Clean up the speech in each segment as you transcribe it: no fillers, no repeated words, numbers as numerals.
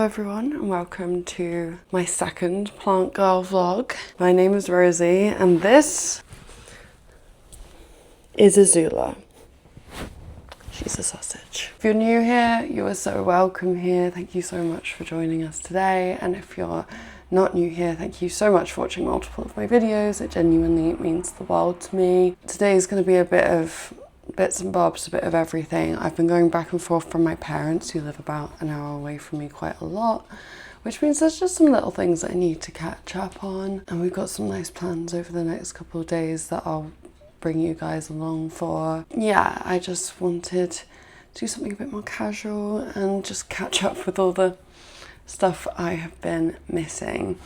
everyone and welcome to my second plant girl vlog. My name is Rosie and this is Azula. She's a sausage. If you're new here, you are so welcome here. Thank you so much for joining us today. And if you're not new here, thank you so much for watching multiple of my videos. It genuinely means the world to me. Today is going to be a bit of bits and bobs, a bit of everything. I've been going back and forth from my parents who live about an hour away from me quite a lot, which means there's just some little things that I need to catch up on. And we've got some nice plans over the next couple of days that I'll bring you guys along for. Yeah, I just wanted to do something a bit more casual and just catch up with all the stuff I have been missing.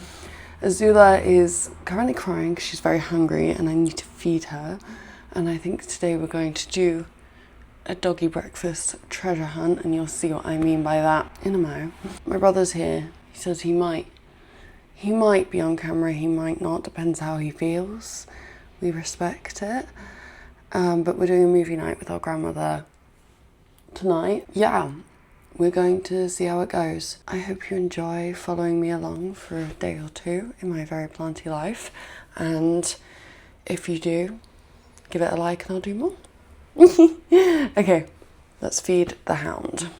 Azula is currently crying because she's very hungry and I need to feed her. And I think today we're going to do a doggy breakfast treasure hunt, and you'll see what I mean by that in a mo. My brother's here. He says he might be on camera, he might not, depends how he feels. We respect it. But we're doing a movie night with our grandmother tonight. Yeah, we're going to see how it goes. I hope you enjoy following me along for a day or two in my very planty life. And if you do, give it a like and I'll do more. Okay, let's feed the hound.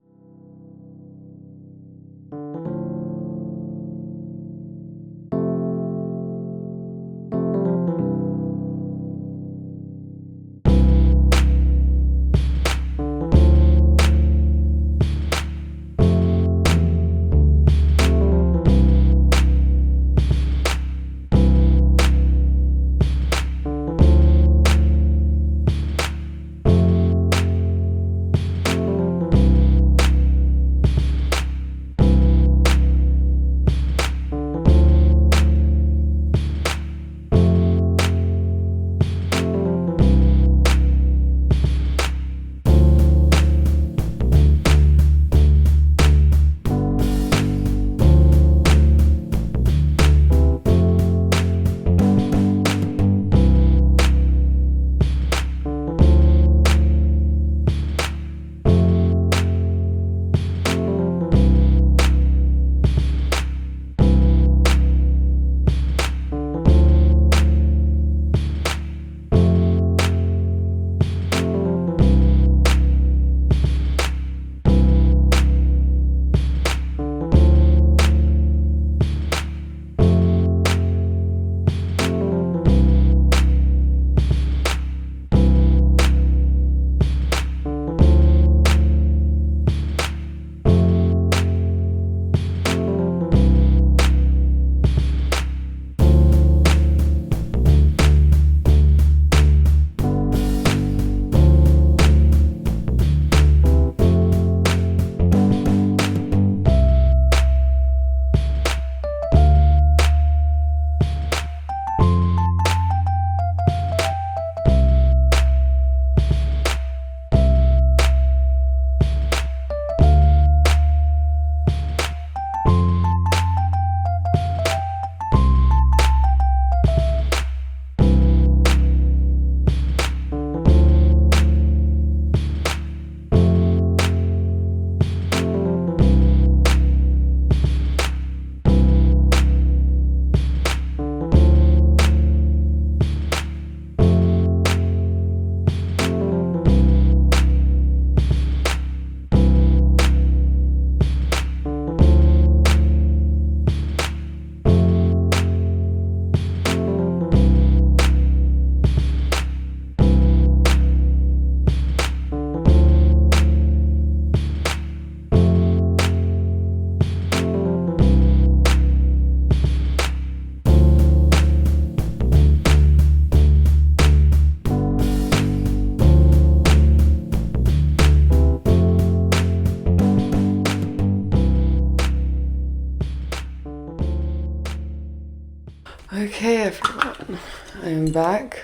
Okay everyone, I am back.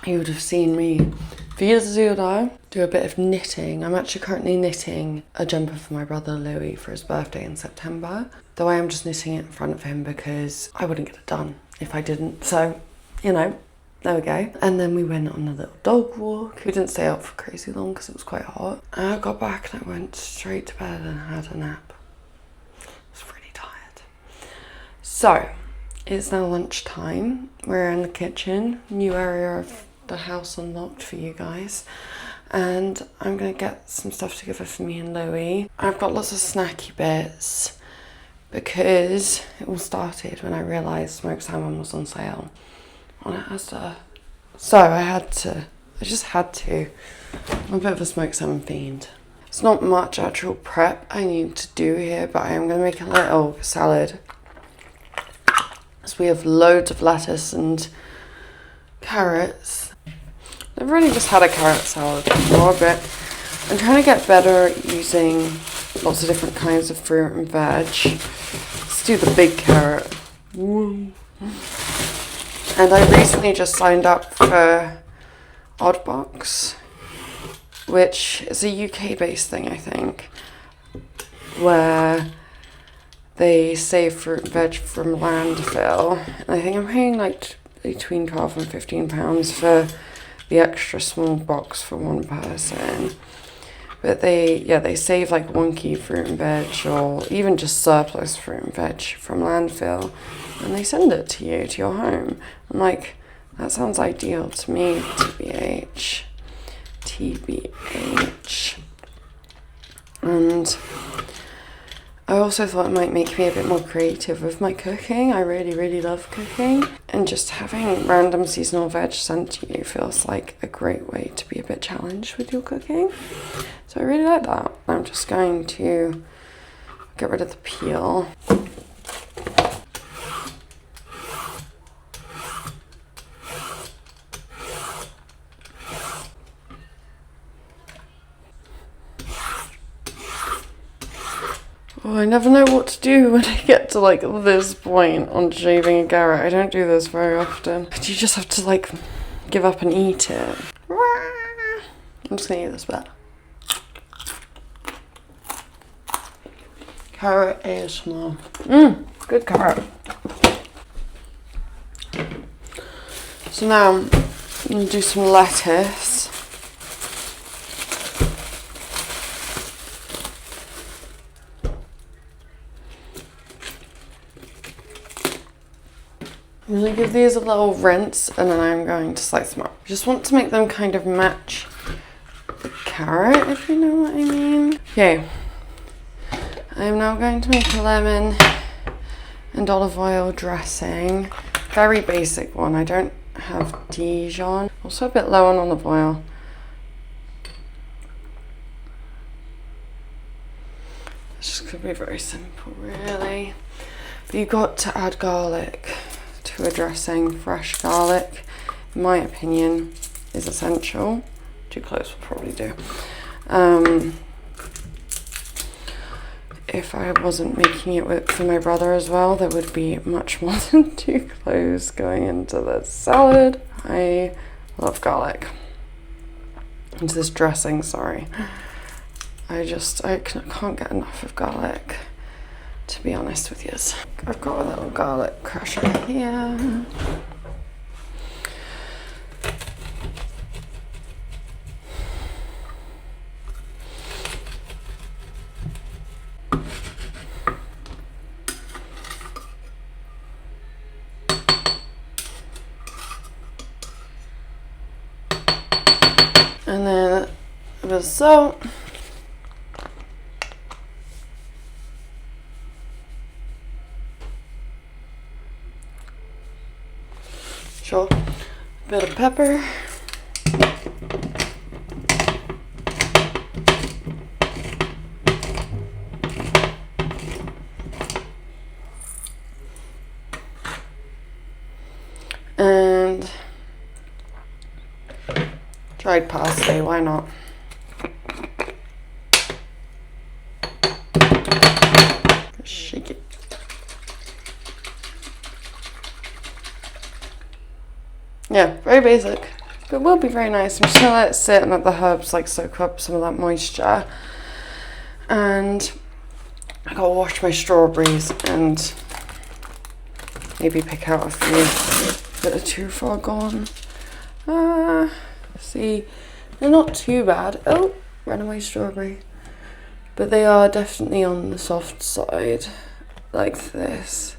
You would have seen me feed Azula, do a bit of knitting. I'm actually currently knitting a jumper for my brother Louis for his birthday in September. Though I am just knitting it in front of him because I wouldn't get it done if I didn't. So, you know, There we go. And then we went on a little dog walk. We didn't stay out for crazy long because it was quite hot. I got back and I went straight to bed and had a nap. I was really tired. So, it's now lunchtime. We're in the kitchen. New area of the house unlocked for you guys. And I'm gonna get some stuff together for me and Louie. I've got lots of snacky bits because it all started when I realised smoked salmon was on sale on Asda. So I just had to. I'm a bit of a smoked salmon fiend. It's not much actual prep I need to do here, but I am going to make a little salad. So we have loads of lettuce and carrots. I've really just had a carrot salad before, but I'm trying to get better at using lots of different kinds of fruit and veg. Let's do the big carrot. Woo. And I recently just signed up for Oddbox, which is a UK-based thing, I think, where they save fruit and veg from landfill. And I think I'm paying like between £12 and £15 for the extra small box for one person. But they save like wonky fruit and veg or even just surplus fruit and veg from landfill, and they send it to you, to your home. I'm like, that sounds ideal to me, TBH. And I also thought it might make me a bit more creative with my cooking. I really, really love cooking. And just having random seasonal veg sent to you feels like a great way to be a bit challenged with your cooking. So I really like that. I'm just going to get rid of the peel. Oh, I never know what to do when I get to like this point on shaving a carrot. I don't do this very often. But you just have to like give up and eat it. I'm just gonna eat this bit. Carrot ASMR. Good carrot. So now I'm gonna do some lettuce. I'm going to give these a little rinse and then I'm going to slice them up. I just want to make them kind of match the carrot, if you know what I mean. Okay, I'm now going to make a lemon and olive oil dressing. Very basic one. I don't have Dijon. Also a bit low on olive oil. It's just going to be very simple, really. But you've got to add garlic to a dressing. Fresh garlic, in my opinion, is essential. Too close will probably do. If I wasn't making it for my brother as well, there would be much more than 2 cloves going into this salad. I love garlic. Into this dressing, sorry. I can't get enough of garlic, to be honest with you. I've got a little garlic crusher here. And then a bit of salt. Sure. A bit of pepper. And dried parsley, why not? Shake it. Yeah, very basic, but will be very nice. I'm just gonna let it sit and let the herbs like soak up some of that moisture. And I gotta wash my strawberries and maybe pick out a few that are too far gone. See, they're not too bad. Oh, runaway strawberry. But they are definitely on the soft side, like this.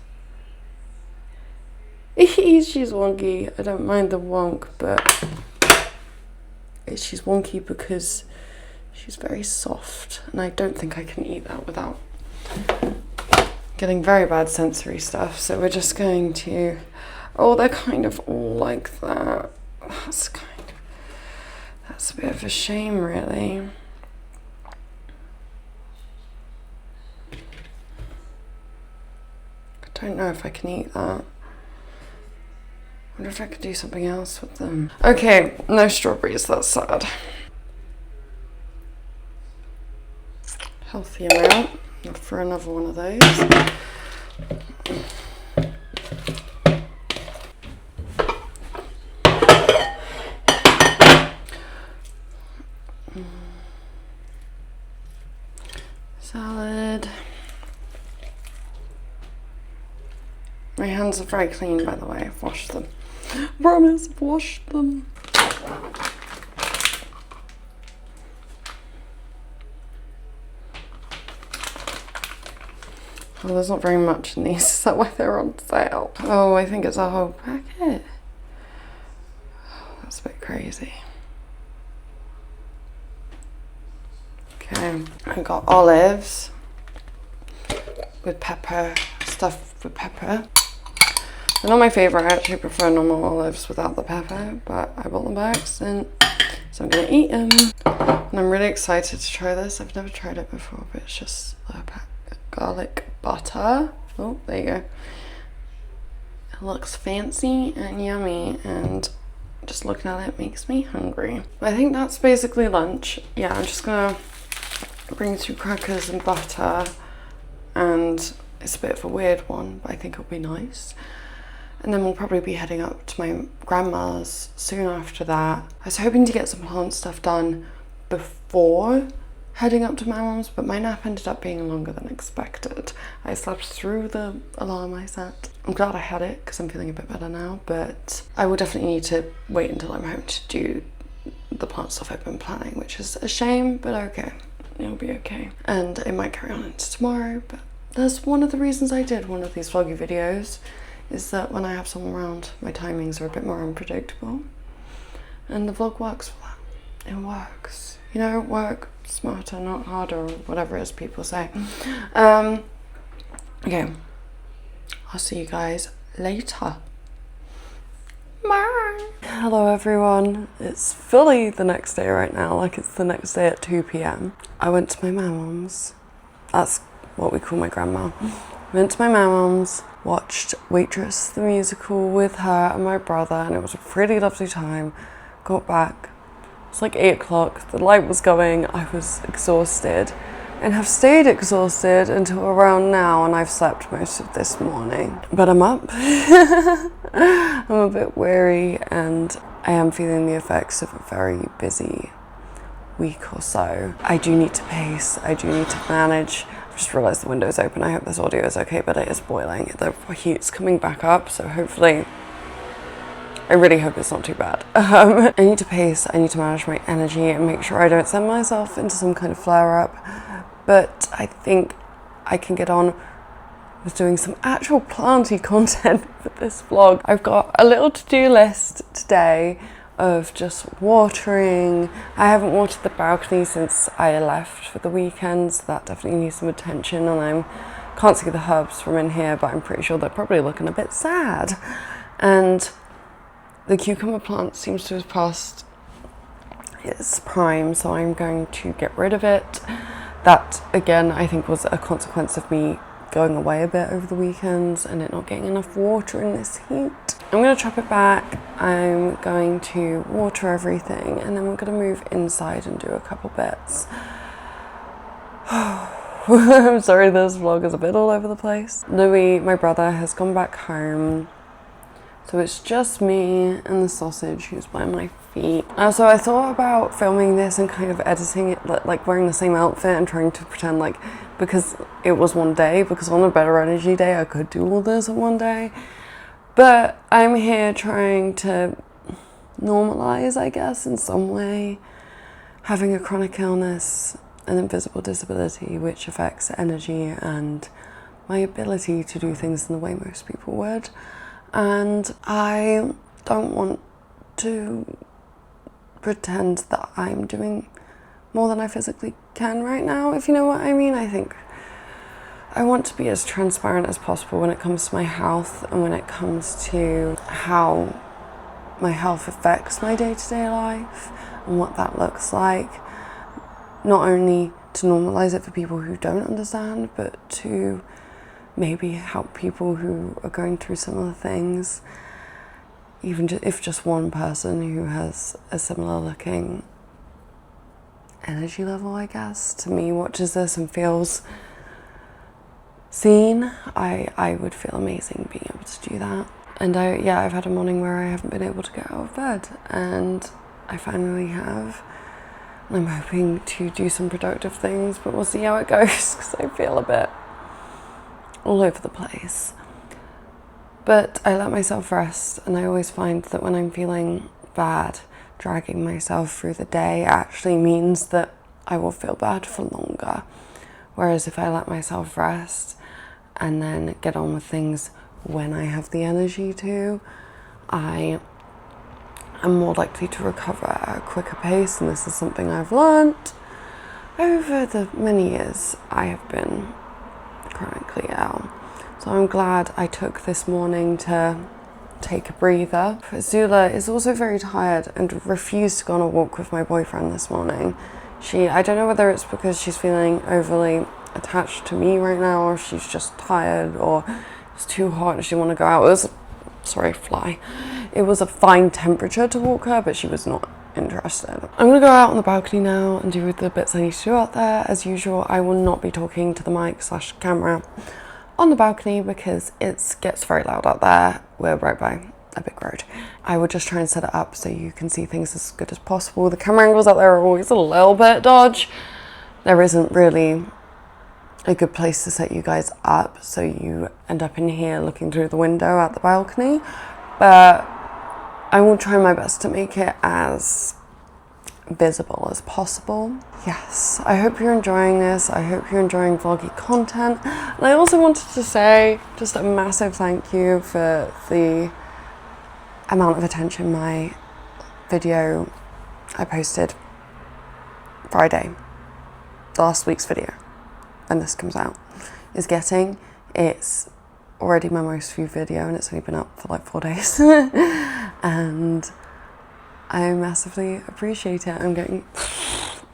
She's wonky. I don't mind the wonk, but she's wonky because she's very soft, and I don't think I can eat that without getting very bad sensory stuff. So we're just going to, oh, they're kind of all like that. That's a bit of a shame, really. I don't know if I can eat that. I wonder if I could do something else with them. Okay, no strawberries, that's sad. Healthy amount for another one of those. Salad. My hands are very clean, by the way. I've washed them. Promise, I've washed them. Oh, there's not very much in these. Is that why they're on sale? Oh, I think it's a whole packet. Oh, that's a bit crazy. Okay, I got olives with pepper, stuffed with pepper. They're not my favourite. I actually prefer normal olives without the pepper, but I bought them by accident, so I'm gonna eat them. And I'm really excited to try this. I've never tried it before, but it's just garlic butter. Oh, there you go. It looks fancy and yummy, and just looking at it makes me hungry. I think that's basically lunch. Yeah, I'm just gonna bring 2 crackers and butter, and it's a bit of a weird one, but I think it'll be nice. And then we'll probably be heading up to my grandma's soon after that. I was hoping to get some plant stuff done before heading up to my mum's, but my nap ended up being longer than expected. I slept through the alarm I set. I'm glad I had it because I'm feeling a bit better now, but I will definitely need to wait until I'm home to do the plant stuff I've been planning, which is a shame, but okay. It'll be okay. And it might carry on into tomorrow, but that's one of the reasons I did one of these vloggy videos, is that when I have someone around, my timings are a bit more unpredictable. And the vlog works for that. It works. You know, work smarter, not harder, or whatever it is people say. Okay. I'll see you guys later. Bye. Hello everyone. It's fully the next day right now, like it's the next day at 2 p.m. I went to my mum's. That's what we call my grandma. Went to my mum's, watched Waitress the musical with her and my brother, and it was a pretty lovely time. Got back, it's like 8 o'clock, the light was going, I was exhausted and have stayed exhausted until around now, and I've slept most of this morning. But I'm up. I'm a bit weary and I am feeling the effects of a very busy week or so. I do need to pace, I do need to manage. I just realised the window's open. I hope this audio is okay, but it is boiling. The heat's coming back up, so hopefully, I really hope it's not too bad. I need to pace, I need to manage my energy and make sure I don't send myself into some kind of flare-up. But I think I can get on with doing some actual planty content for this vlog. I've got a little to-do list today of just watering. I haven't watered the balcony since I left for the weekend, so that definitely needs some attention, and can't see the herbs from in here, but I'm pretty sure they're probably looking a bit sad. And the cucumber plant seems to have passed its prime, so I'm going to get rid of it. That again I think was a consequence of me going away a bit over the weekends and it not getting enough water in this heat. I'm going to chop it back, I'm going to water everything, and then we're going to move inside and do a couple bits. I'm sorry this vlog is a bit all over the place. Louis, my brother, has gone back home, so it's just me and the sausage who's by my feet. So I thought about filming this and kind of editing it, like wearing the same outfit and trying to pretend like, because it was one day, because on a better energy day I could do all this in one day. But I'm here trying to normalize, I guess, in some way, having a chronic illness, an invisible disability which affects energy and my ability to do things in the way most people would. And I don't want to pretend that I'm doing more than I physically can right now, if you know what I mean. I think I want to be as transparent as possible when it comes to my health and when it comes to how my health affects my day-to-day life and what that looks like. Not only to normalize it for people who don't understand, but to maybe help people who are going through similar things. Even if just one person who has a similar looking energy level, I guess, to me watches this and feels seen, I would feel amazing being able to do that. And I've had a morning where I haven't been able to get out of bed, and I finally have. I'm hoping to do some productive things, but we'll see how it goes because I feel a bit all over the place. But I let myself rest, and I always find that when I'm feeling bad, dragging myself through the day actually means that I will feel bad for longer. Whereas if I let myself rest and then get on with things when I have the energy to, I am more likely to recover at a quicker pace. And this is something I've learnt over the many years I have been chronically ill. So I'm glad I took this morning to take a breather. Zula is also very tired and refused to go on a walk with my boyfriend this morning. I don't know whether it's because she's feeling overly attached to me right now, or she's just tired, or it's too hot and she want to go out. It was a fine temperature to walk her, but she was not interested. I'm gonna go out on the balcony now and do the bits I need to do out there. As usual, I will not be talking to the mic/camera on the balcony because it gets very loud out there. We're right by a big road. I would just try and set it up so you can see things as good as possible. The camera angles out there are always a little bit dodgy. There isn't really a good place to set you guys up, so you end up in here looking through the window at the balcony. But I will try my best to make it as visible as possible. Yes, I hope you're enjoying this. I hope you're enjoying vloggy content. And I also wanted to say just a massive thank you for the amount of attention my video I posted Friday, last week's video, when this comes out, is getting. It's already my most viewed video and it's only been up for like 4 days. And I massively appreciate it. I'm getting,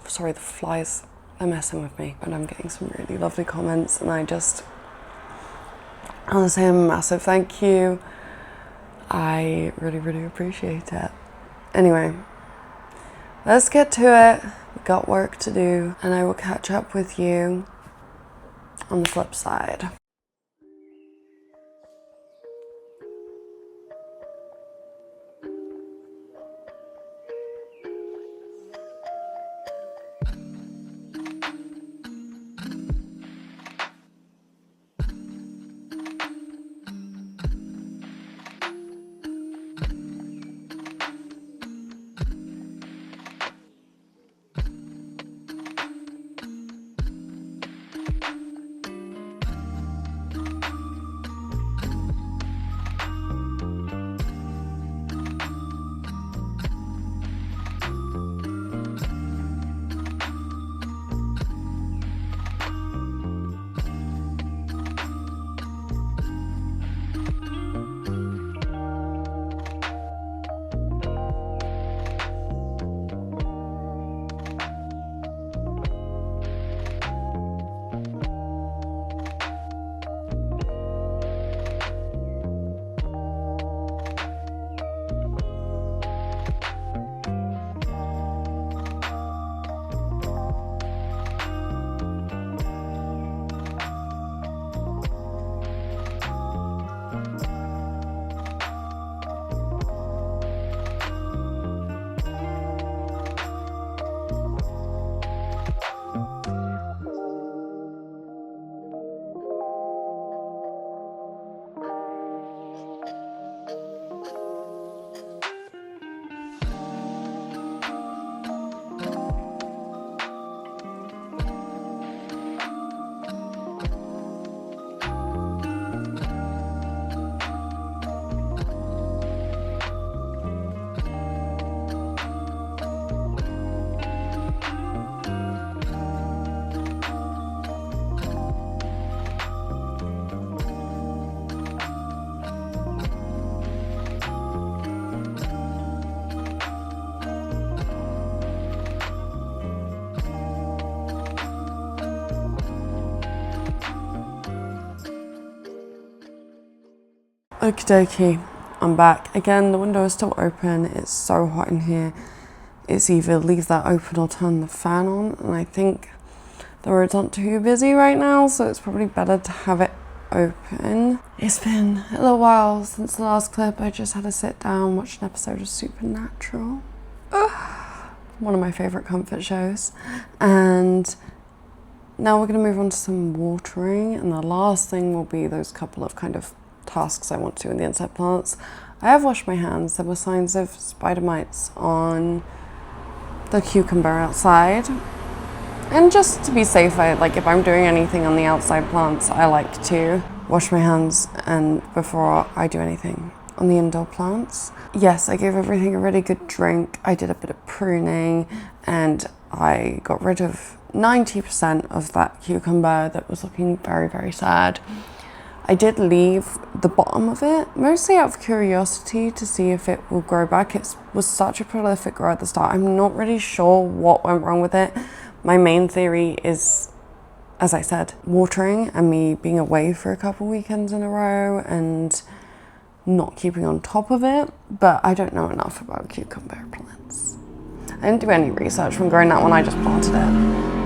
sorry, the flies are messing with me, but I'm getting some really lovely comments, and I want to say a massive thank you. I really, really appreciate it. Anyway, let's get to it. We've got work to do, and I will catch up with you on the flip side. Okie dokie, I'm back. Again, the window is still open. It's so hot in here. It's either leave that open or turn the fan on, and I think the roads aren't too busy right now, so it's probably better to have it open. It's been a little while since the last clip. I just had to sit down, watch an episode of Supernatural. One of my favourite comfort shows. And now we're going to move on to some watering, and the last thing will be those couple of kind of tasks I want to do in the inside plants. I have washed my hands. There were signs of spider mites on the cucumber outside, and just to be safe, if I'm doing anything on the outside plants, I like to wash my hands and before I do anything on the indoor plants. Yes, I gave everything a really good drink. I did a bit of pruning and I got rid of 90% of that cucumber that was looking very, very sad. I did leave the bottom of it, mostly out of curiosity to see if it will grow back. It was such a prolific grower at the start. I'm not really sure what went wrong with it. My main theory is, as I said, watering and me being away for a couple weekends in a row and not keeping on top of it, but I don't know enough about cucumber plants. I didn't do any research when growing that one, I just planted it.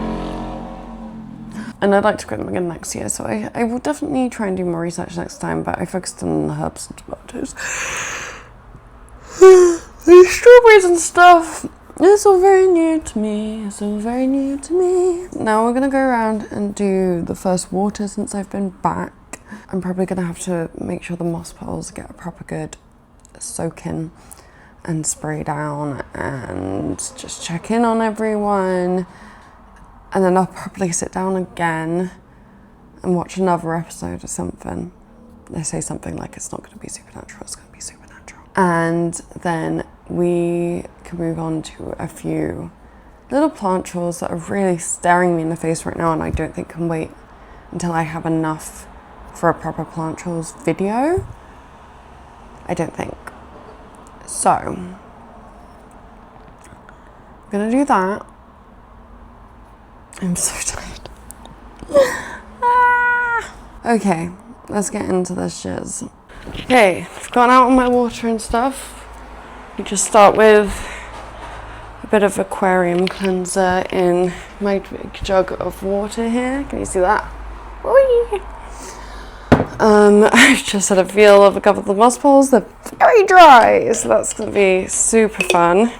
And I'd like to grow them again next year, so I will definitely try and do more research next time, but I focused on the herbs and tomatoes. These strawberries and stuff, it's all very new to me, it's all very new to me. Now we're gonna go around and do the first water since I've been back. I'm probably gonna have to make sure the moss piles get a proper good soak in and spray down and just check in on everyone. And then I'll probably sit down again and watch another episode of something. They say something like it's not going to be Supernatural, it's going to be Supernatural. And then we can move on to a few little plant chores that are really staring me in the face right now, and I don't think can wait until I have enough for a proper plant chores video. I don't think. So, I'm going to do that. I'm so tired. Okay, let's get into this shiz. Okay, I've gone out on my water and stuff. You just start with a bit of aquarium cleanser in my big jug of water here. Can you see that? Whee! I've just had a feel of a couple of the moss balls. They're very dry, so that's going to be super fun.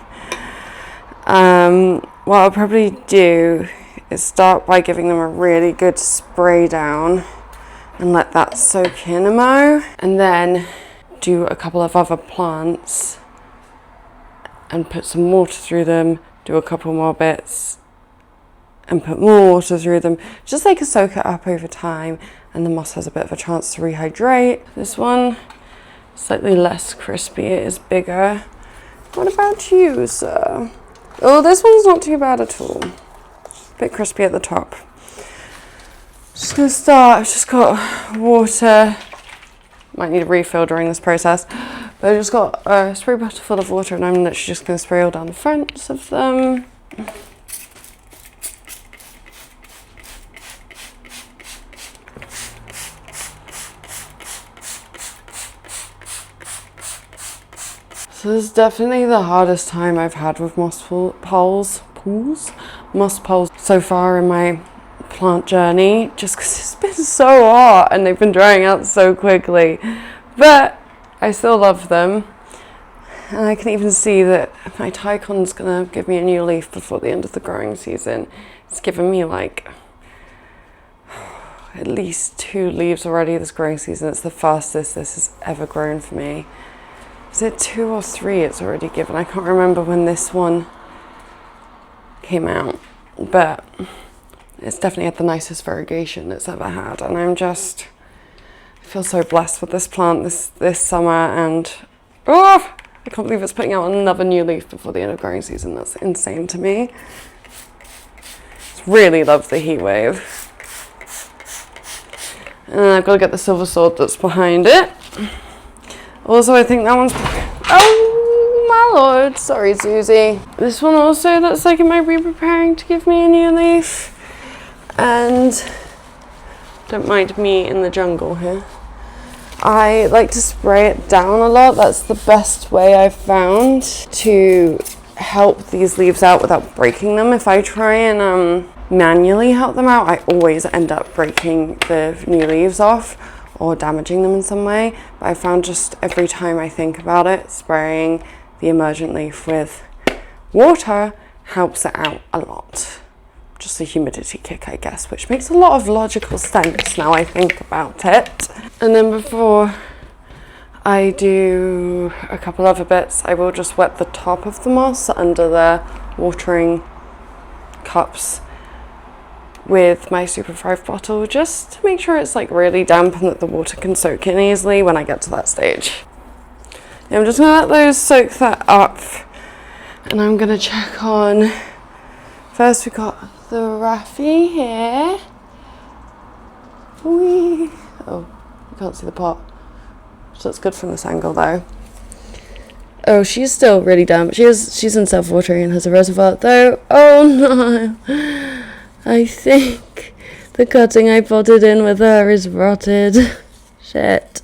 What I'll probably do is start by giving them a really good spray down and let that soak in a mo, and then do a couple of other plants and put some water through them, do a couple more bits and put more water through them, just so they can soak it up over time and the moss has a bit of a chance to rehydrate. This one, slightly less crispy, it is bigger. What about you, sir? Oh, this one's not too bad at all. Bit crispy at the top. Just gonna start. I've just got water. Might need a refill during this process, but I just got a spray bottle full of water, and I'm literally just gonna spray all down the fronts of them. So this is definitely the hardest time I've had with moss poles so far in my plant journey, just because it's been so hot and they've been drying out so quickly, but I still love them. And I can even see that my Tycon's gonna give me a new leaf before the end of the growing season. It's given me like at least 2 leaves already this growing season. It's the fastest this has ever grown for me. Is it 2 or 3 it's already given? I can't remember when this one came out, but it's definitely had the nicest variegation it's ever had, and I feel so blessed with this plant this summer, and I can't believe it's putting out another new leaf before the end of growing season. That's insane to me. Really love the heat wave. And then I've got to get the silver sword that's behind it. Also, I think that one's... Oh, my lord. Sorry, Susie. This one also looks like it might be preparing to give me a new leaf. And don't mind me in the jungle here. I like to spray it down a lot. That's the best way I've found to help these leaves out without breaking them. If I try and manually help them out, I always end up breaking the new leaves off or damaging them in some way. But I found just every time I think about it, spraying the emergent leaf with water helps it out a lot. Just a humidity kick, I guess, which makes a lot of logical sense now I think about it. And then before I do a couple other bits, I will just wet the top of the moss under the watering cups with my Super 5 bottle, just to make sure it's like really damp and that the water can soak in easily when I get to that stage. And I'm just gonna let those soak that up, and I'm gonna check on, first we got the Raffy here. Whee. Oh, you can't see the pot. So it's good from this angle though. Oh, she's still really damp. She's in self-watering and has a reservoir though. Oh no. I think the cutting I potted in with her is rotted. Shit.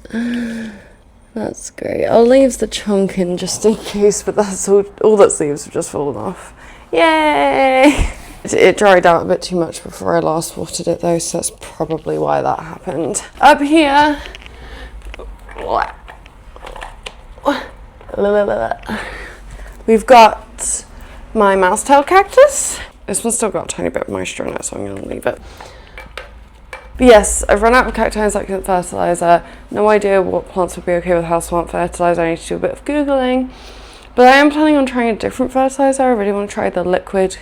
That's great. I'll leave the chunk in just in case, but that's all that's leaves have just fallen off. Yay! It dried out a bit too much before I last watered it though, so that's probably why that happened. Up here, we've got my mousetail cactus. This one's still got a tiny bit of moisture in it, so I'm going to leave it. But yes, I've run out of cacti succulent fertilizer. No idea what plants would be okay with houseplant fertilizer. I need to do a bit of Googling. But I am planning on trying a different fertilizer. I really want to try the liquid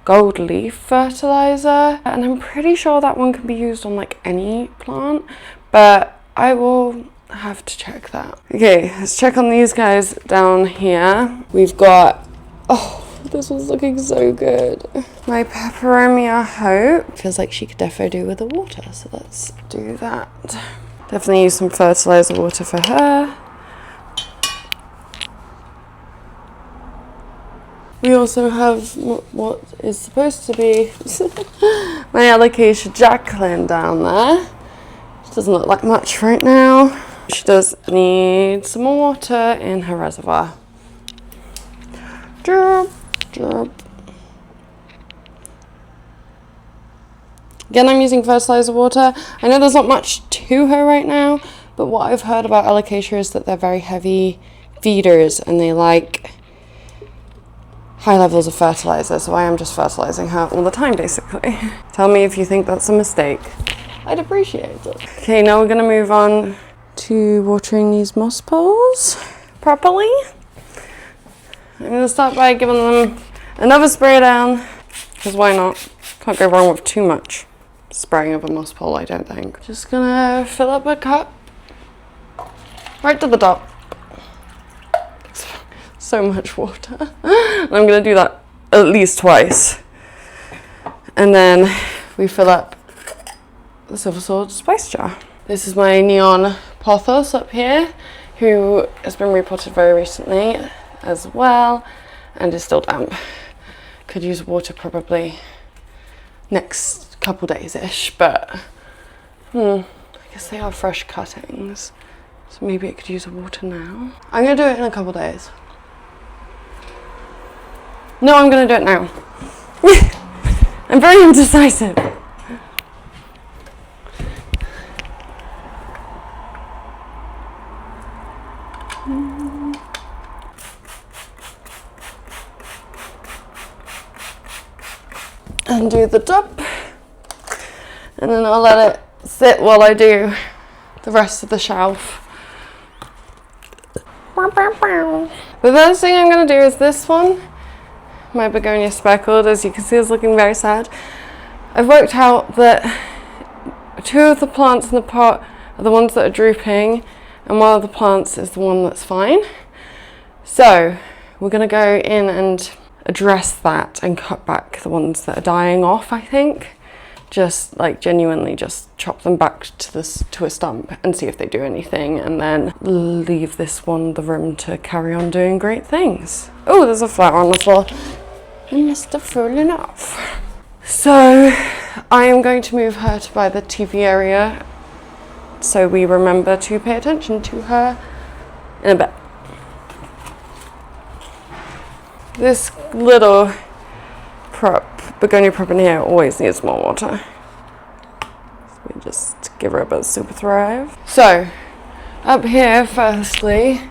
gold leaf fertilizer. And I'm pretty sure that one can be used on like any plant. But I will have to check that. Okay, let's check on these guys down here. We've got... Oh, this one's looking so good. My Peperomia Hope. Feels like she could defo do with the water, so let's do that. Definitely use some fertilizer water for her. We also have what is supposed to be my Alocasia Jacqueline down there. She doesn't look like much right now. She does need some more water in her reservoir. Drop. Again, I'm using fertilizer water. I know there's not much to her right now, but what I've heard about alocasia is that they're very heavy feeders and they like high levels of fertilizer, so I am just fertilizing her all the time basically. Tell me if you think that's a mistake. I'd appreciate it. Okay, now we're gonna move on to watering these moss poles properly. I'm going to start by giving them another spray down, because why not? Can't go wrong with too much spraying of a moss pole, I don't think. Just going to fill up a cup right to the top. So much water. And I'm going to do that at least twice. And then we fill up the Silver Sword spice jar. This is my neon pothos up here, who has been repotted very recently as well, and is still damp. Could use water probably next couple days-ish, but I guess they are fresh cuttings, so maybe it could use the water now. I'm gonna do it in a couple days. No, I'm gonna do it now. I'm very indecisive. And do the top, and then I'll let it sit while I do the rest of the shelf. The first thing I'm going to do is this one, my begonia speckled. As you can see, is looking very sad. I've worked out that 2 of the plants in the pot are the ones that are drooping, and 1 of the plants is the one that's fine. So we're going to go in and address that and cut back the ones that are dying off, I think. Just like genuinely just chop them back to a stump and see if they do anything, and then leave this one the room to carry on doing great things. Oh, there's a flower on the floor. I must have fallen off. So I am going to move her to by the TV area so we remember to pay attention to her in a bit. This little begonia prop in here always needs more water. So we just give her a bit of super thrive. So, up here firstly,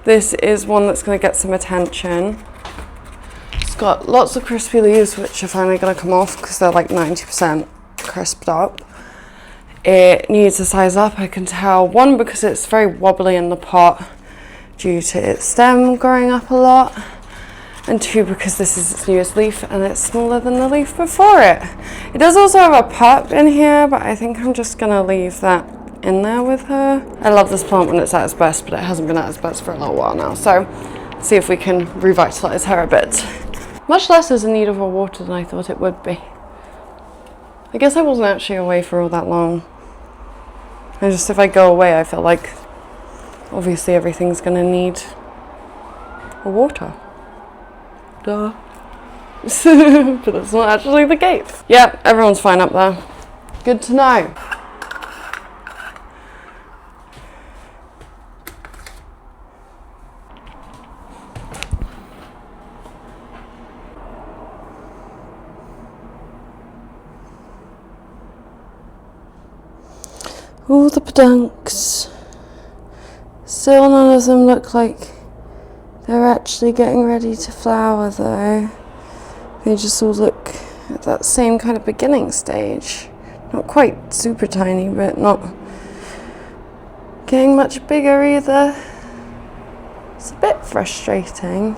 this is one that's going to get some attention. It's got lots of crispy leaves, which are finally going to come off because they're like 90% crisped up. It needs to size up, I can tell. One, because it's very wobbly in the pot due to its stem growing up a lot. And two, because this is its newest leaf and it's smaller than the leaf before it. It does also have a pup in here, but I think I'm just going to leave that in there with her. I love this plant when it's at its best, but it hasn't been at its best for a little while now. So, let's see if we can revitalize her a bit. Much less is in need of water than I thought it would be. I guess I wasn't actually away for all that long. And just if I go away, I feel like obviously everything's gonna need water. Duh. But that's not actually the case. Yep, everyone's fine up there. Good to know. All the pedunks. Still none of them look like they're actually getting ready to flower though. They just all look at that same kind of beginning stage. Not quite super tiny, but not getting much bigger either. It's a bit frustrating.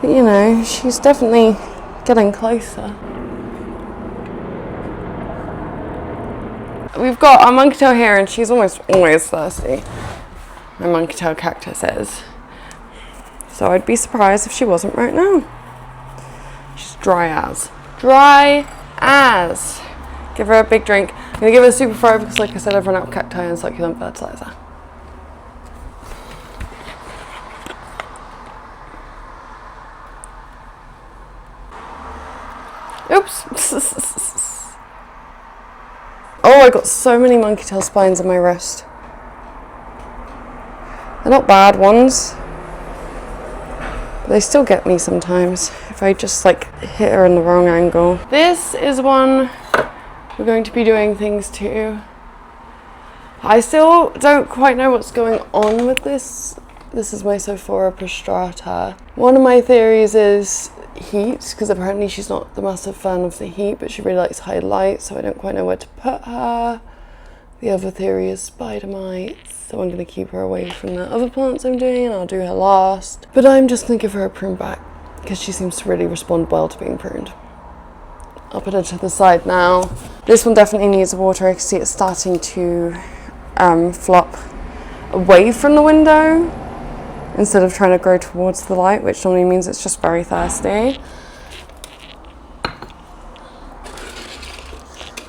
But you know, she's definitely getting closer. We've got our monkey tail here, and she's almost always thirsty. My monkey tail cactus is. So I'd be surprised if she wasn't right now. She's dry as. Dry as. Give her a big drink. I'm gonna give her a super throw because, like I said, I've run out of cacti and succulent fertilizer. Oops. Oh, I got so many monkey tail spines in my wrist. They're not bad ones, but they still get me sometimes if I just like hit her in the wrong angle. This is one we're going to be doing things to. I still don't quite know what's going on with this. This is my Sophora prostrata. One of my theories is heat, because apparently she's not the massive fan of the heat, but she really likes high light, so I don't quite know where to put her. The other theory is spider mites, so I'm going to keep her away from the other plants I'm doing, and I'll do her last. But I'm just going to give her a prune back, because she seems to really respond well to being pruned. I'll put her to the side now. This one definitely needs water. I can see it starting to flop away from the window instead of trying to grow towards the light, which normally means it's just very thirsty.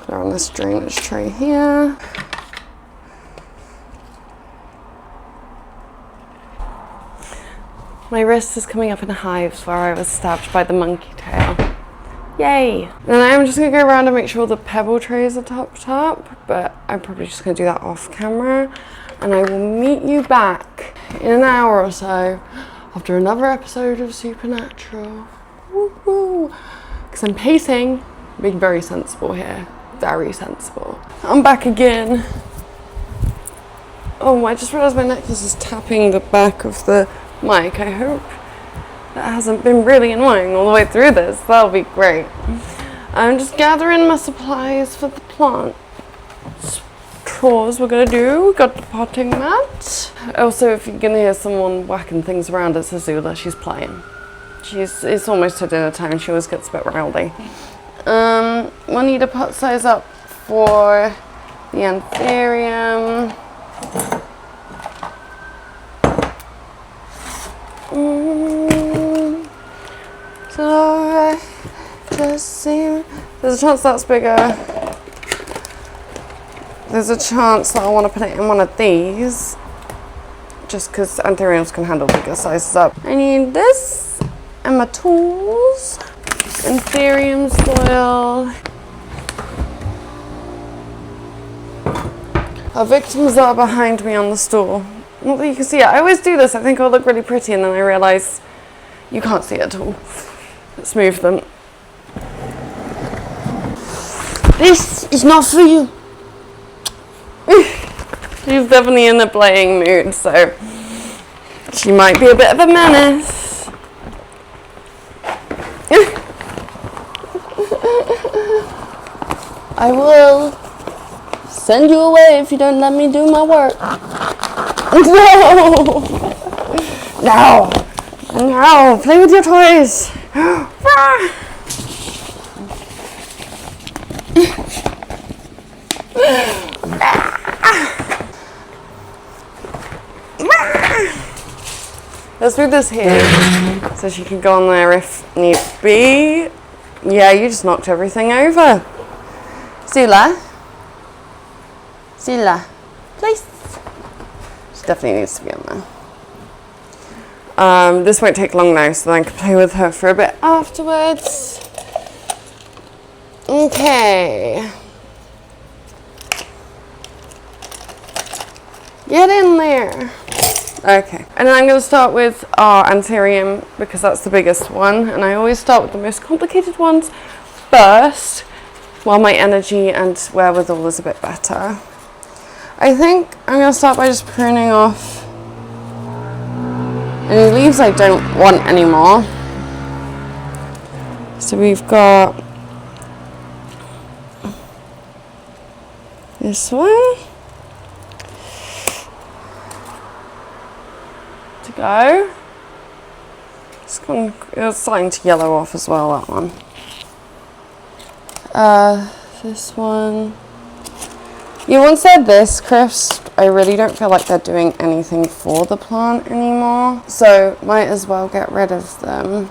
Put her on this drainage tray here. My wrist is coming up in hives where I was stabbed by the monkey tail. Yay! And then I'm just going to go around and make sure the pebble trays are topped up, but I'm probably just going to do that off camera. And I will meet you back in an hour or so after another episode of Supernatural. Woo-hoo! Because I'm pacing, being very sensible here. Very sensible. I'm back again. Oh, I just realised my necklace is tapping the back of the mic. I hope that hasn't been really annoying all the way through this. That'll be great. I'm just gathering my supplies for the plant chores we're gonna do. We got the potting mat. Also, if you're gonna hear someone whacking things around, it's Azula. She's playing. It's almost her dinner time. She always gets a bit rowdy. We'll need a pot size up for the anthurium. So just see. There's a chance that's bigger. There's a chance that I want to put it in one of these, just because anthuriums can handle bigger sizes up. I need this and my tools. Anthurium soil. Our victims are behind me on the stool. Not that you can see it. I always do this. I think I'll look really pretty and then I realise you can't see it at all. Let's move them. This is not for you. She's definitely in a playing mood, so she might be a bit of a menace. I will send you away if you don't let me do my work. No! No! No! Play with your toys! Let's move this here so she can go on there if need be. Yeah, you just knocked everything over. Zula? Zula, please. She definitely needs to be on there. This won't take long now, so then I can play with her for a bit afterwards. Okay. Get in there. Okay, and then I'm going to start with our Anthurium because that's the biggest one, and I always start with the most complicated ones first while my energy and wherewithal is a bit better. I think I'm going to start by just pruning off any leaves I don't want anymore. So we've got this one to go. It's starting to yellow off as well, that one. This one. Yeah, once they're this crisp, I really don't feel like they're doing anything for the plant anymore. So might as well get rid of them.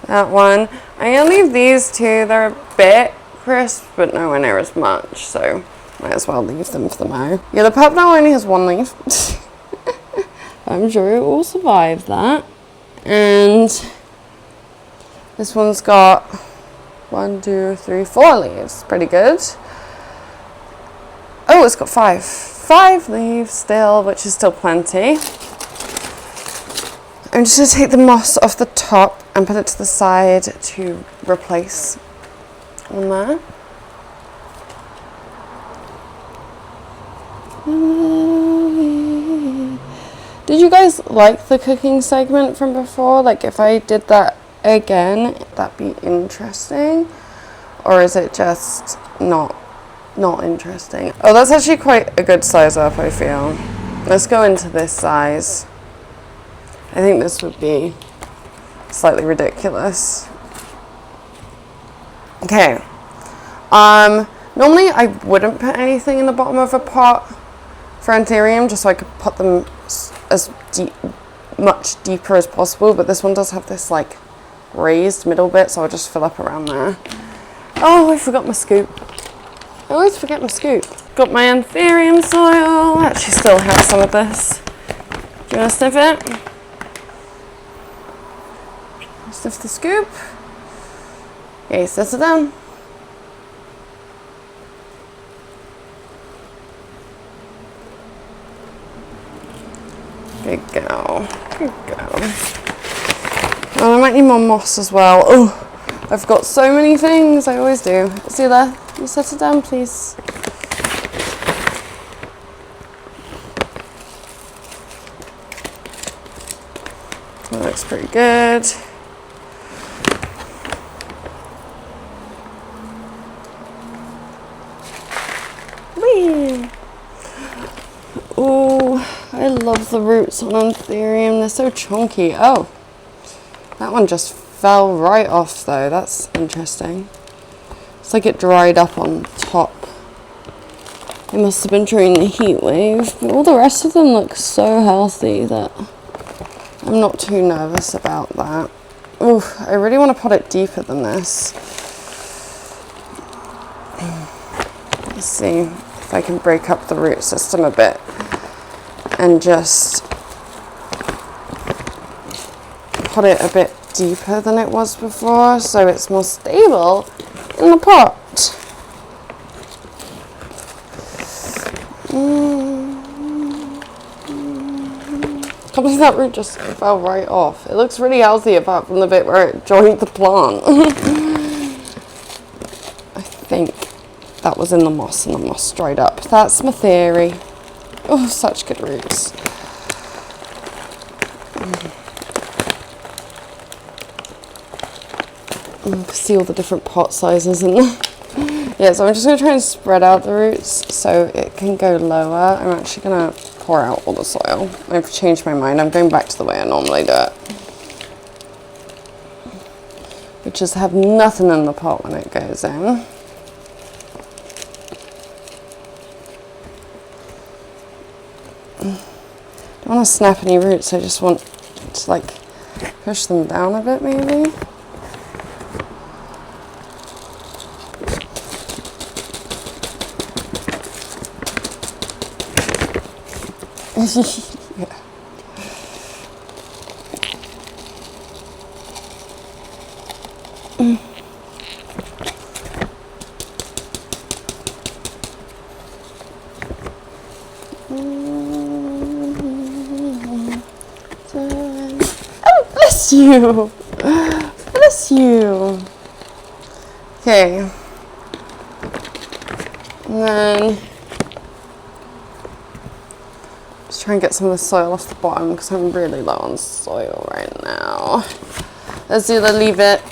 That one. I'm gonna leave these two. They're a bit crisp, but nowhere near as much. So might as well leave them for the now. Yeah, the purple now only has one leaf. I'm sure it will survive that. And this one's got 1, 2, 3, 4 leaves. Pretty good. Oh, it's got 5. 5 leaves still, which is still plenty. I'm just going to take the moss off the top and put it to the side to replace on there. Did you guys like the cooking segment from before? Like if I did that again, that'd be interesting, or is it just not interesting? Oh, that's actually quite a good size up, I feel. Let's go into this size. I think this would be slightly ridiculous. Okay. Normally I wouldn't put anything in the bottom of a pot for Anthurium, just so I could put them as much deeper as possible, but this one does have this like raised middle bit, so I'll just fill up around there. Oh, I forgot my scoop. I always forget my scoop. Got my Anthurium soil. Actually still have some of this. Do you want to sniff it? Sniff the scoop. Okay, set it down. Good go. Good go. Oh, I might need more moss as well. Oh, I've got so many things. I always do. See you there. You set it down, please. That looks pretty good. Whee! Oh, I love the roots on Anthurium. They're so chunky. Oh, that one just fell right off though. That's interesting. It's like it dried up on top. It must have been during the heat wave. But all the rest of them look so healthy that I'm not too nervous about that. Ooh, I really want to put it deeper than this. Let's see if I can break up the root system a bit and just put it a bit deeper than it was before, so it's more stable in the pot. Can't believe that root just fell right off. It looks really healthy apart from the bit where it joined the plant. I think that was in the moss and the moss dried up. That's my theory. Oh, such good roots. You can see all the different pot sizes in there. Yeah, so I'm just going to try and spread out the roots so it can go lower. I'm actually going to pour out all the soil. I've changed my mind. I'm going back to the way I normally do it, which is have nothing in the pot when it goes in. Don't want to snap any roots, I just want to like push them down a bit maybe. Yeah. Oh, bless you! Bless you! Okay. And then just try and get some of the soil off the bottom because I'm really low on soil right now. Let's either leave it.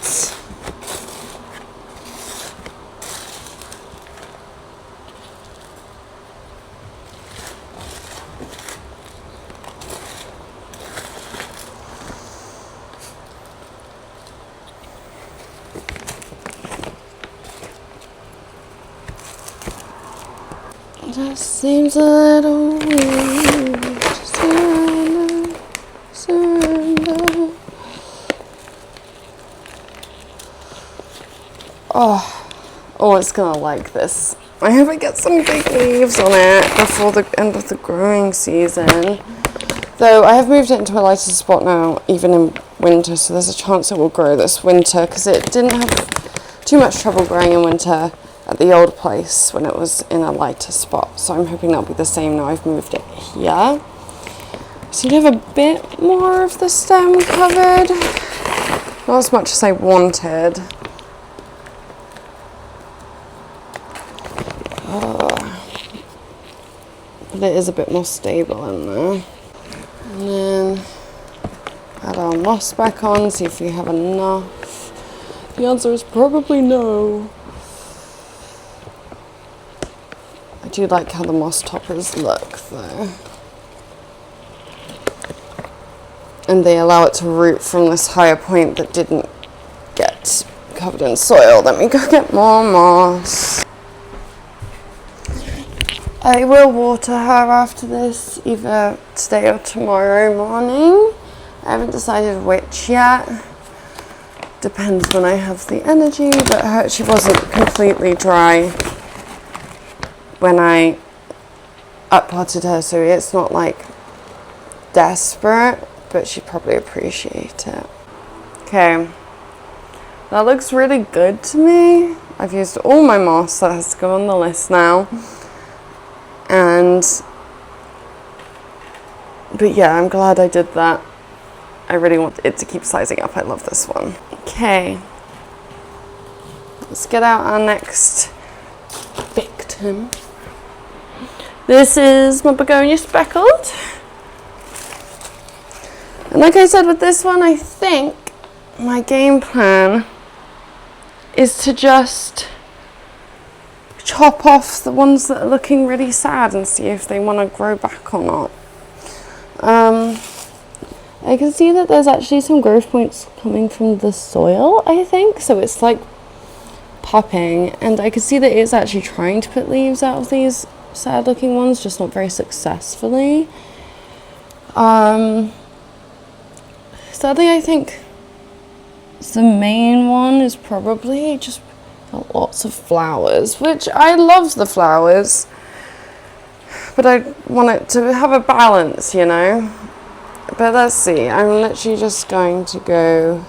Just seems a little weird to surrender. Oh, it's gonna like this. I hope I get some big leaves on it before the end of the growing season. Though I have moved it into a lighter spot now, even in winter, so there's a chance it will grow this winter because it didn't have too much trouble growing in winter at the old place when it was in a lighter spot, so I'm hoping that'll be the same now I've moved it here. So you have a bit more of the stem covered, not as much as I wanted. But it is a bit more stable in there. And then add our moss back on, see if we have enough. The answer is probably no. I do like how the moss toppers look though. And they allow it to root from this higher point that didn't get covered in soil. Let me go get more moss. I will water her after this, either today or tomorrow morning. I haven't decided which yet. Depends when I have the energy, but she wasn't completely dry when I uppotted her, so it's not like desperate, but she'd probably appreciate it. Okay, that looks really good to me. I've used all my moss, that has to go on the list now. But yeah, I'm glad I did that. I really want it to keep sizing up. I love this one. Okay, let's get out our next victim. This is my begonia speckled. And like I said with this one, I think my game plan is to just chop off the ones that are looking really sad and see if they want to grow back or not. I can see that there's actually some growth points coming from the soil, I think, so it's like popping, and I can see that it's actually trying to put leaves out of these sad looking ones, just not very successfully. Sadly, I think the main one is probably just lots of flowers, which I love the flowers, but I want it to have a balance, you know. But let's see, I'm literally just going to go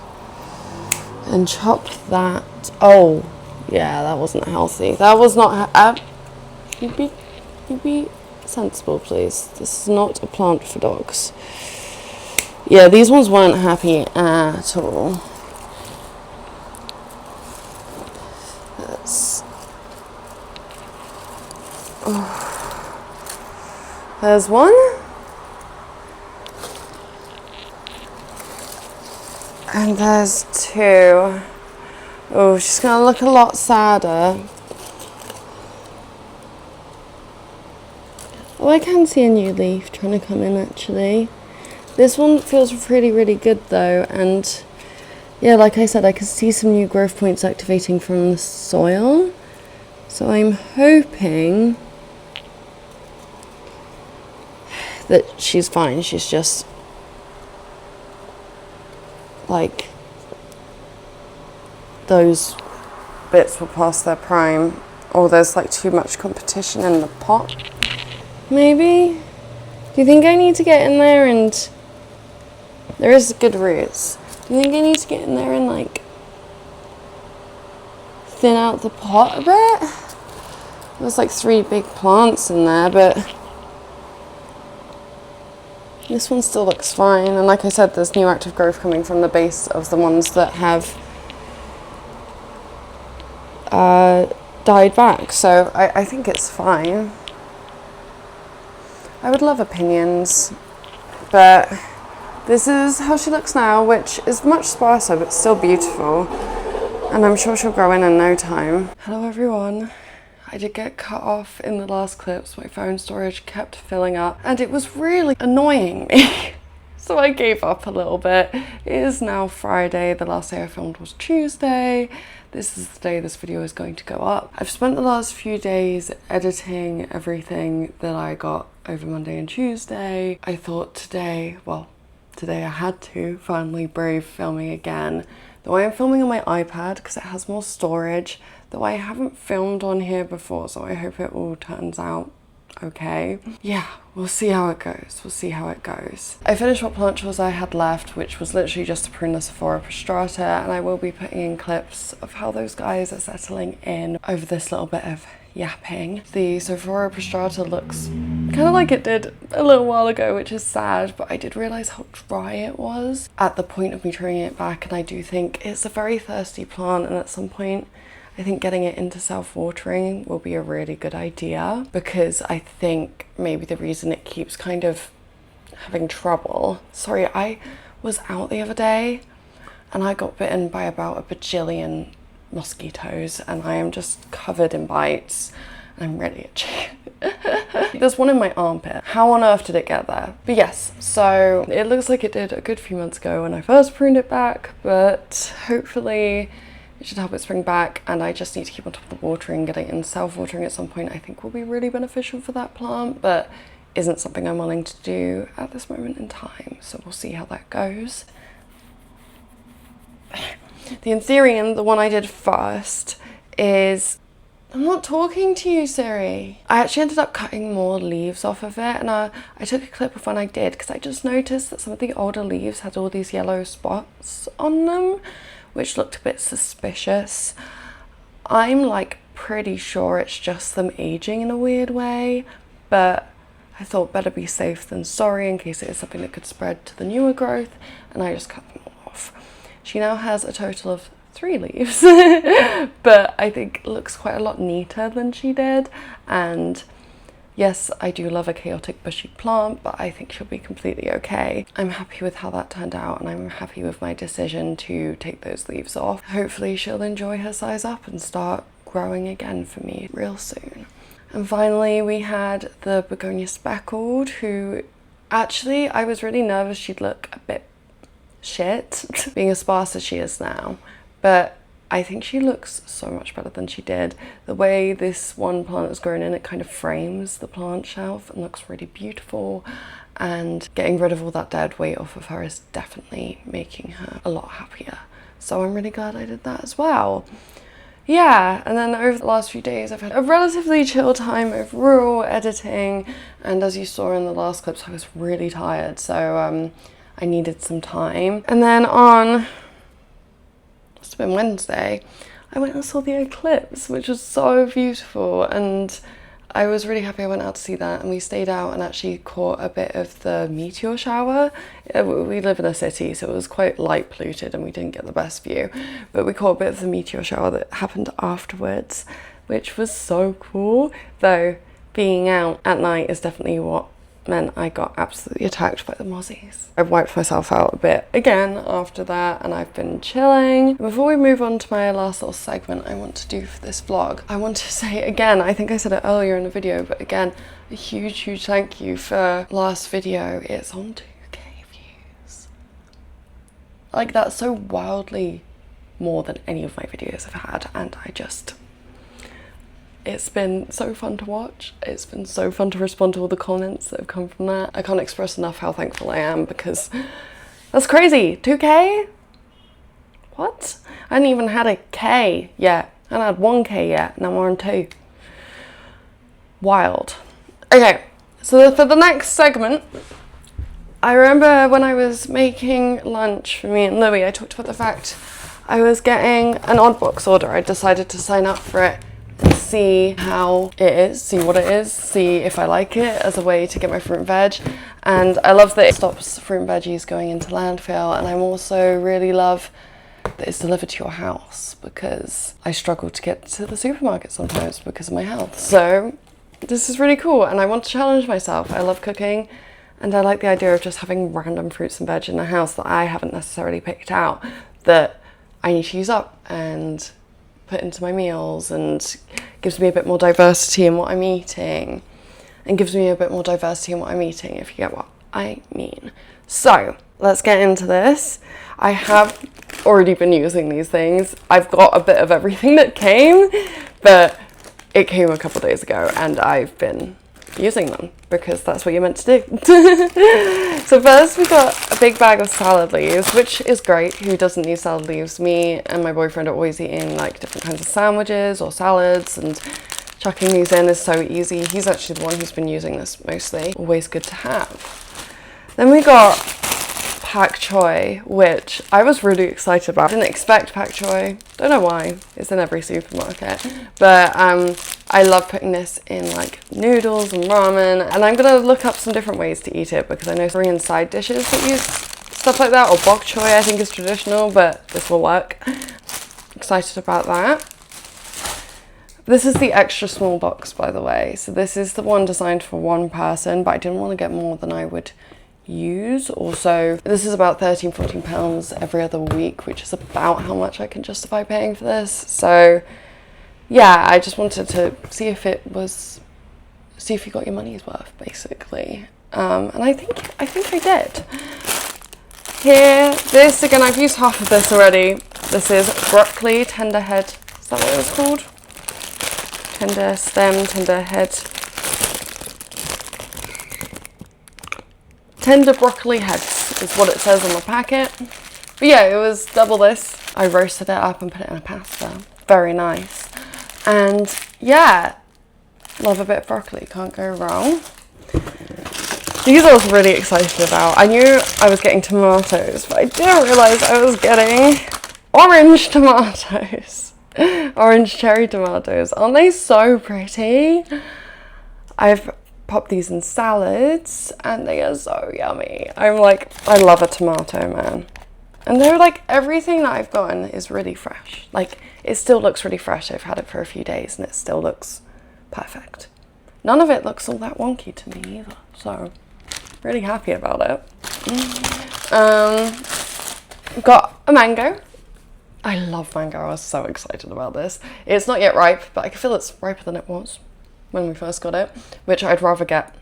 and chop that. Oh, yeah, that wasn't healthy. That was not, you be sensible, please. This is not a plant for dogs. Yeah, these ones weren't happy at all. There's one. And there's two. Oh, she's gonna look a lot sadder. Oh, I can see a new leaf trying to come in actually. This one feels really good though, and yeah, like I said, I can see some new growth points activating from the soil. So I'm hoping that she's fine. She's just like those bits were past their prime, or there's like too much competition in the pot. Maybe? Do you think I need to get in there and there is good roots? Do you think I need to get in there and like thin out the pot a bit? There's like 3 big plants in there, but this one still looks fine. And like I said, there's new active growth coming from the base of the ones that have died back. So I think it's fine. I would love opinions, but this is how she looks now, which is much sparser but still beautiful, and I'm sure she'll grow in no time. Hello everyone. I did get cut off in the last clips. My phone storage kept filling up and it was really annoying me. So I gave up a little bit. It is now Friday. The last day I filmed was Tuesday. This is the day this video is going to go up. I've spent the last few days editing everything that I got over Monday and Tuesday. I thought today I had to finally brave filming again. Though I am filming on my iPad because it has more storage, though I haven't filmed on here before, so I hope it all turns out okay. Yeah, we'll see how it goes. We'll see how it goes. I finished what plant chores I had left, which was literally just to prune the Sephora prostrata, and I will be putting in clips of how those guys are settling in over this little bit of yapping. The Sephora prostrata looks kind of like it did a little while ago, which is sad, but I did realize how dry it was at the point of me trimming it back, and I do think it's a very thirsty plant, and at some point I think getting it into self-watering will be a really good idea, because I think maybe the reason it keeps kind of having trouble. Sorry, I was out the other day and I got bitten by about a bajillion mosquitoes and I am just covered in bites and I'm really itchy. There's one in my armpit. How on earth did it get there? But yes, so it looks like it did a good few months ago when I first pruned it back, but hopefully it should help it spring back, and I just need to keep on top of the watering. Getting it in self-watering at some point I think will be really beneficial for that plant, but isn't something I'm willing to do at this moment in time, so we'll see how that goes. The Anthurium, the one I did first, is... I'm not talking to you, Siri. I actually ended up cutting more leaves off of it, and I took a clip of when I did, because I just noticed that some of the older leaves had all these yellow spots on them, which looked a bit suspicious. I'm like pretty sure it's just them aging in a weird way, but I thought better be safe than sorry in case it is something that could spread to the newer growth, and I just cut them all off. She now has a total of 3 leaves, but I think it looks quite a lot neater than she did, and yes, I do love a chaotic bushy plant, but I think she'll be completely okay. I'm happy with how that turned out, and I'm happy with my decision to take those leaves off. Hopefully she'll enjoy her size up and start growing again for me real soon. And finally we had the begonia speckled, who actually I was really nervous she'd look a bit shit, being as sparse as she is now, but I think she looks so much better than she did. The way this one plant has grown in, it kind of frames the plant shelf and looks really beautiful, and getting rid of all that dead weight off of her is definitely making her a lot happier. So I'm really glad I did that as well. Yeah, and then over the last few days I've had a relatively chill time overall editing, and as you saw in the last clips I was really tired, so I needed some time. And then on, must have been Wednesday, I went and saw the eclipse, which was so beautiful, and I was really happy I went out to see that. And we stayed out and actually caught a bit of the meteor shower. We live in a city, so it was quite light polluted and we didn't get the best view, but we caught a bit of the meteor shower that happened afterwards, which was so cool. Though being out at night is definitely what meant I got absolutely attacked by the mozzies. I've wiped myself out a bit again after that, and I've been chilling. Before we move on to my last little segment I want to do for this vlog, I want to say again, I think I said it earlier in the video, but again, a huge thank you for last video. It's on 2K views. Like, that's so wildly more than any of my videos have had, and it's been so fun to watch. It's been so fun to respond to all the comments that have come from that. I can't express enough how thankful I am, because that's crazy. 2K? What? I hadn't even had a K yet. I hadn't had 1K yet, now we're on 2. Wild. Okay, so for the next segment, I remember when I was making lunch for me and Louie, I talked about the fact I was getting an odd box order. I decided to sign up for it and see how it is, see what it is, see if I like it as a way to get my fruit and veg. And I love that it stops fruit and veggies going into landfill, and I also really love that it's delivered to your house, because I struggle to get to the supermarket sometimes because of my health. So this is really cool, and I want to challenge myself. I love cooking, and I like the idea of just having random fruits and veg in the house that I haven't necessarily picked out, that I need to use up and put into my meals, and gives me a bit more diversity in what I'm eating, if you get what I mean. So let's get into this. I have already been using these things. I've got a bit of everything that came, but it came a couple days ago and I've been using them because that's what you're meant to do. So first we got a big bag of salad leaves, which is great. Who doesn't need salad leaves? Me and my boyfriend are always eating like different kinds of sandwiches or salads, and chucking these in is so easy. He's actually the one who's been using this mostly. Always good to have. Then we got pak choi, which I was really excited about. I didn't expect pak choi. Don't know why. It's in every supermarket. But I love putting this in like noodles and ramen, and I'm gonna look up some different ways to eat it, because I know Korean side dishes that use stuff like that, or bok choy I think is traditional, but this will work. Excited about that. This is the extra small box, by the way. So this is the one designed for one person, but I didn't want to get more than I would use. Also, this is about £13-14 every other week, which is about how much I can justify paying for this. So yeah, I just wanted to see if you got your money's worth, basically. And I think I did. Here, this again, I've used half of this already. This is broccoli tender head. Is that what it was called? Tender stem, tender head. Tender broccoli heads is what it says on the packet. But yeah, it was double this. I roasted it up and put it in a pasta. Very nice. And yeah, love a bit of broccoli, can't go wrong. These I was really excited about. I knew I was getting tomatoes, but I didn't realise I was getting orange tomatoes. Orange cherry tomatoes. Aren't they so pretty? I've popped these in salads and they are so yummy. I'm like, I love a tomato, man. And they're like, everything that I've gotten is really fresh. Like, it still looks really fresh. I've had it for a few days and it still looks perfect. None of it looks all that wonky to me either. So, really happy about it. Got a mango. I love mango. I was so excited about this. It's not yet ripe, but I can feel it's riper than it was when we first got it, which I'd rather get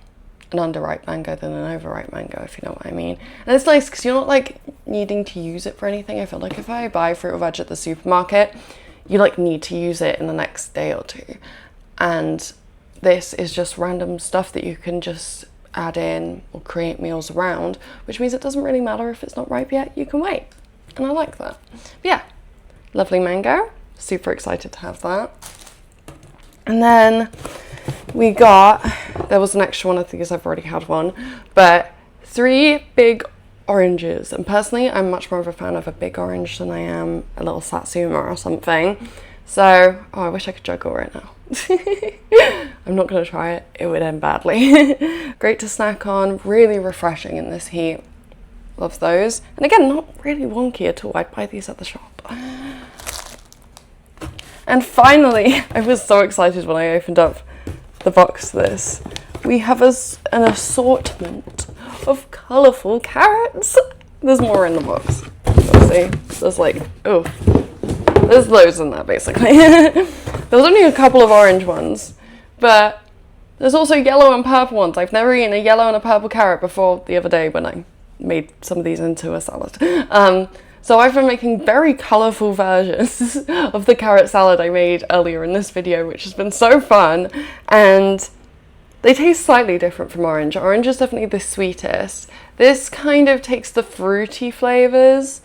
an underripe mango than an overripe mango, if you know what I mean. And it's nice because you're not like needing to use it for anything. I feel like if I buy fruit or veg at the supermarket, you like need to use it in the next day or two. And this is just random stuff that you can just add in or create meals around, which means it doesn't really matter if it's not ripe yet, you can wait. And I like that. But yeah, lovely mango. Super excited to have that. And then we got, there was an extra one, I think I've already had one, but 3 big oranges, and personally I'm much more of a fan of a big orange than I am a little satsuma or something. So, oh, I wish I could juggle right now. I'm not gonna try it, it would end badly. Great to snack on, really refreshing in this heat. Love those. And again, not really wonky at all. I'd buy these at the shop. And finally, I was so excited when I opened up the box to this. We have an assortment of colourful carrots. There's more in the box. Let's see. There's like, oh, there's loads in there basically. There's only a couple of orange ones, but there's also yellow and purple ones. I've never eaten a yellow and a purple carrot before the other day when I made some of these into a salad. So I've been making very colourful versions of the carrot salad I made earlier in this video, which has been so fun, and they taste slightly different from orange. Orange is definitely the sweetest. This kind of takes the fruity flavours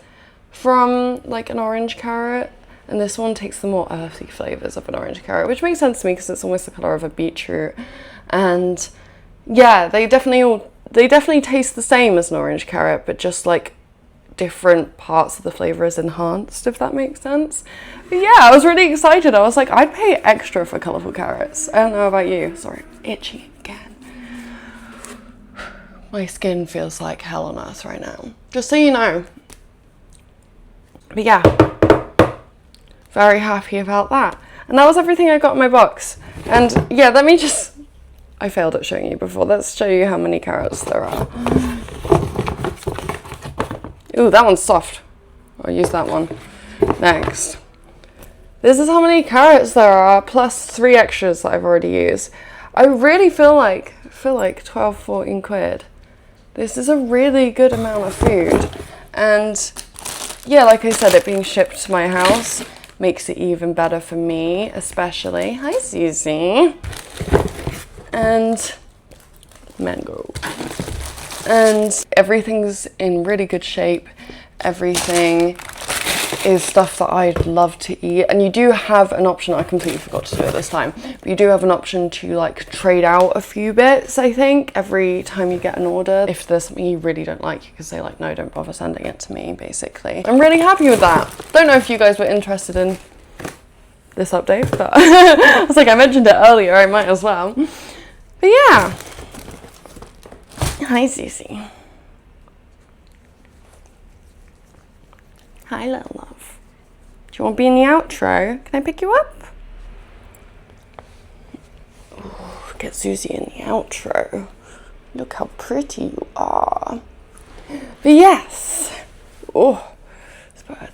from like an orange carrot, and this one takes the more earthy flavours of an orange carrot, which makes sense to me because it's almost the colour of a beetroot. And yeah, they definitely taste the same as an orange carrot, but just like different parts of the flavour is enhanced, if that makes sense. But yeah, I was really excited. I was like, I'd pay extra for colourful carrots. I don't know about you. Sorry, itchy again. My skin feels like hell on earth right now, just so you know. But yeah, very happy about that. And that was everything I got in my box. And yeah, I failed at showing you before. Let's show you how many carrots there are. Ooh, that one's soft. I'll use that one next. This is how many carrots there are, plus 3 extras that I've already used. I really feel like 12, 14 quid. This is a really good amount of food. And yeah, like I said, it being shipped to my house makes it even better for me, especially. Hi, Susie. And mango. And everything's in really good shape. Everything is stuff that I'd love to eat. And you do have an option, I completely forgot to do it this time, but you do have an option to like trade out a few bits, I think, every time you get an order. If there's something you really don't like, you can say like, no, don't bother sending it to me, basically. I'm really happy with that. Don't know if you guys were interested in this update, but I was like, I mentioned it earlier, I might as well. But yeah. Hi, Susie. Hi, little love. Do you want to be in the outro? Can I pick you up? Ooh, get Susie in the outro. Look how pretty you are. But yes. Oh, let's put her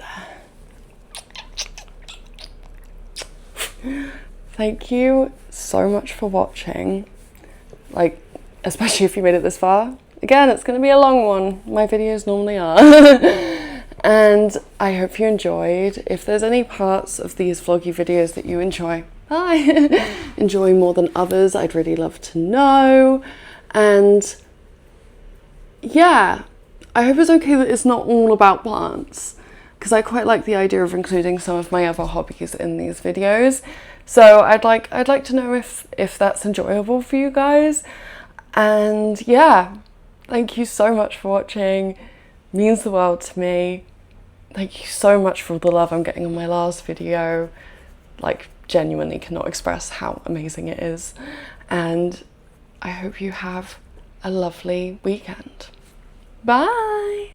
there. Thank you so much for watching. Like, especially if you made it this far. Again, it's going to be a long one. My videos normally are. And I hope you enjoyed. If there's any parts of these vloggy videos that you enjoy, enjoy more than others, I'd really love to know. And yeah, I hope it's okay that it's not all about plants, because I quite like the idea of including some of my other hobbies in these videos. So I'd like to know if that's enjoyable for you guys. And yeah, thank you so much for watching. It means the world to me. Thank you so much for all the love I'm getting on my last video. Like, genuinely cannot express how amazing it is. And I hope you have a lovely weekend. Bye!